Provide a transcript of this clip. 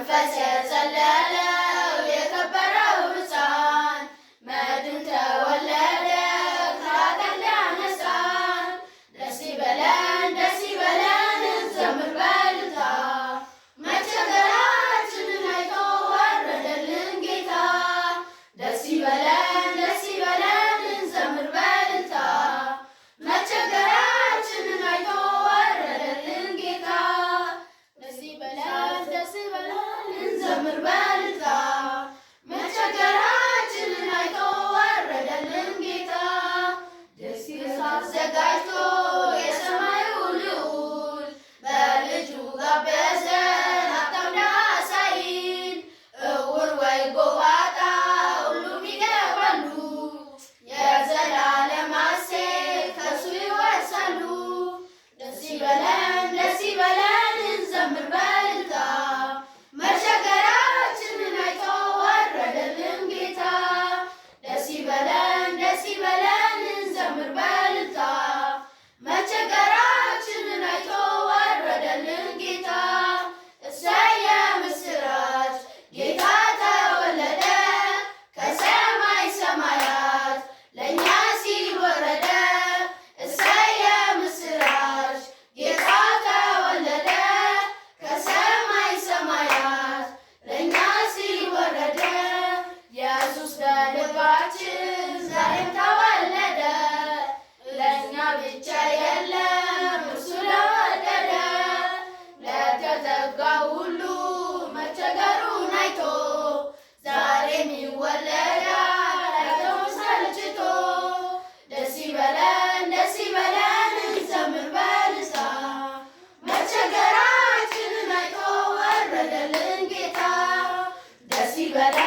መንፈስ የጸለለው የከበረው ሕፃን መድን ተወለደ ከኃጢአት ሊያነጻን። ደስ ይበለን እንዘምር በእልልታ መቸገራችንን አይቶ ወረደልን ጌታ። ደስ ይበለን እንዘምር በእልልታ መቸገራችንን አይቶ ወረደልን ጌታ። ደስ ይበለን እንዘምር በእልልታ መቸገራችንን አይቶ ወረደልን ጌታ። ድግስ አዘጋጅቶ የሰማዩ ልዑል በልጁ ጋበዘን ሀብታም ድሃ ሳይል። ዕውር ወይ ጎባጣ ሁሉም ይገባሉ የዘላለም ሐሴት ከእርሱ ይወርሳሉ። ደስ ይበለን እንዘምር በእልልታ መቸገራችንን አይቶ ወረደልን ጌታ። ደስ ይበለን እንዘምር በእልልታ መቸገራችንን አይቶ ወረደልን ጌታ። እሰይ የምስራች ጌታ ተወለደ ከሰማይ ሰማያት ለእኛ ሲል ወረደ። እሰይ የምስራች ጌታ ተወለደ ከሰማይ ሰማያት ለእኛ ሲል ወረደ። ኢየሱስ በልባችን ዛሬም ተወለደ ለእኛ ብቻ የለም እርሱ ለወደደ። ለተጠጋ ሁሉ መቸገሩን አይቶ ዛሬም ይወለዳል አይተው ሰልችቶ። ደስ ይበለን እንዘምር በእልልታ መቸገራችንን አይቶ ወረደልን ጌታ። ደስ ይበለን